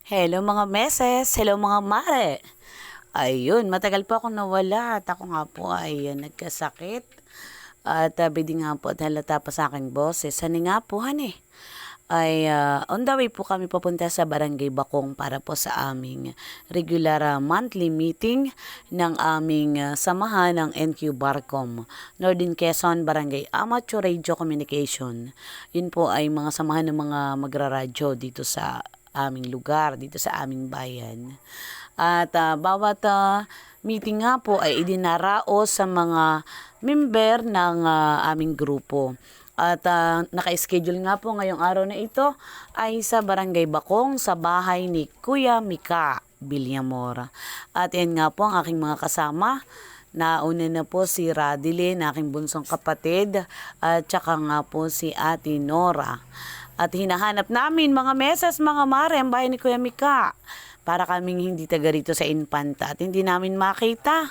Hello mga meses, hello mga mare. Ayun, matagal po akong nawala at ako nga po ay nagkasakit. At bidi nga po at halata pa sa aking boses. Hani nga po, hani. Ay on the way po kami papunta sa Barangay Bakong para po sa aming regular monthly meeting ng aming samahan ng NQ Barcom, Northern Quezon Barangay Amateur Radio Communication. Yun po ay mga samahan ng mga magraradyo dito sa aming lugar, dito sa aming bayan. At bawat meeting nga po ay idinaraos sa mga member ng aming grupo. At naka-schedule nga po ngayong araw na ito ay sa Barangay Bakong sa bahay ni Kuya Mika Villamor. At yan nga po ang aking mga kasama. Nauna na po si Radilyn, aking bunsong kapatid, at saka nga po si Ate Nora. At hinahanap namin mga meses, mga mare, ang bahay ni Kuya Mika para kaming hindi taga rito sa Infanta at hindi namin makita.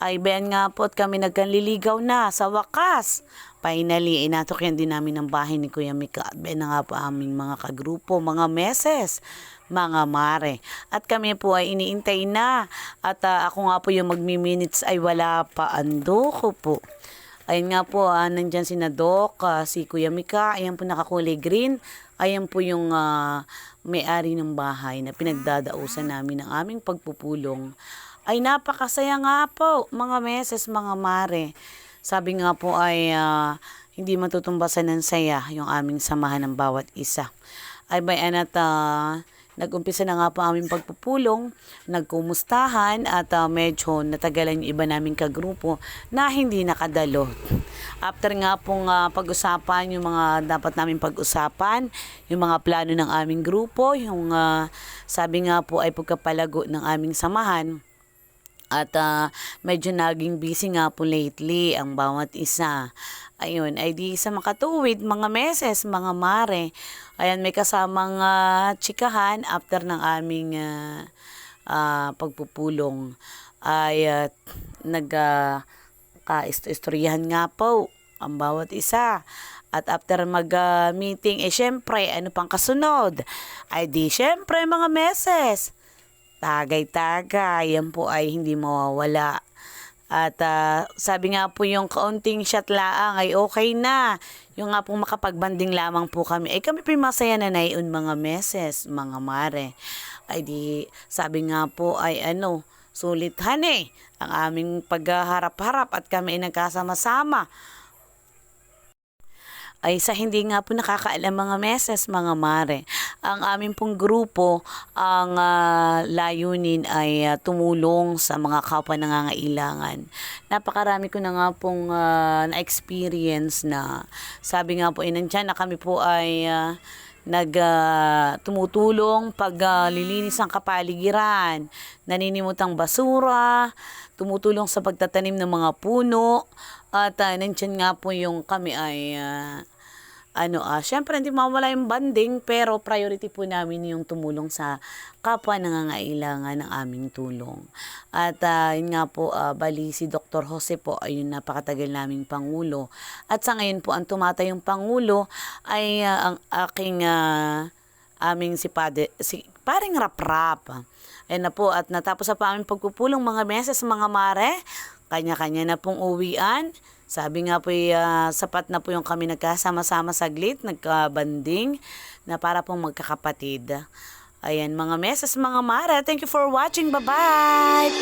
Ay bayan nga po at kami nagkanliligaw na sa wakas. Finally, inatok yan din namin ang bahay ni Kuya Mika at bayan na nga po aming mga kagrupo, mga meses, mga mare. At kami po ay iniintay na at ako nga po yung magmi-minutes ay wala pa, ando ko po. Ayun nga po, nandyan si Doc, si Kuya Mika, ayan po nakakulay green. Ayan po yung may-ari ng bahay na pinagdadausan namin ng aming pagpupulong. Ay napakasaya nga po, mga meses, mga mare. Sabi nga po ay hindi matutumbasan ng saya yung aming samahan ng bawat isa. Ay bayan at nag-umpisa na nga po aming pagpupulong, nagkumustahan at medyo natagalan yung iba naming kagrupo na hindi nakadalo. After nga pong pag-usapan yung mga dapat namin pag-usapan, yung mga plano ng aming grupo, yung sabi nga po ay pagkapalago ng aming samahan. At medyo naging busy nga po lately ang bawat isa. Ayun, ay di sa makatuwid, mga meses, mga mare. Ayan, may kasamang tsikahan after ng aming pagpupulong. Ay nagka-istoryahan nga po ang bawat isa. At after mag-meeting, syempre, ano pang kasunod? Ay di syempre, mga meses. Tagay-tagay, yan po ay hindi mawawala. At sabi nga po yung kaunting shot laang ay okay na. Yung nga pong makapagbanding lamang po kami. Ay kami po masaya na naiun mga meses, mga mare. Ay di, sabi nga po ay sulit hane ang aming pagharap-harap at kami ay nagkasama-sama. Ay sa hindi nga po nakakaalam mga meses, mga mare, ang aming pong grupo, ang layunin ay tumulong sa mga kapwa nangangailangan. Napakarami ko na nga pong na-experience na sabi nga po nandyan na kami po ay tumutulong pag lilinis ng kapaligiran, naninimutang basura, tumutulong sa pagtatanim ng mga puno, at nandyan nga po yung kami ay syempre hindi mawala yung banding pero priority po namin yung tumulong sa kapwa nangangailangan ng aming tulong. At yun nga po, bali si Dr. Jose po ay yung napakatagal naming Pangulo. At sa ngayon po, ang tumatayong Pangulo ay ang aking aming si paring Rap-Rap. Ayun na po, at natapos sa aming pagpupulong mga meses, mga mare, kanya-kanya na pong uwian. Sabi nga po, sapat na po yung kami nagkasama-sama saglit, nagkabanding, na para pong magkakapatid. Ayan, mga meses, mga mare, thank you for watching. Bye-bye!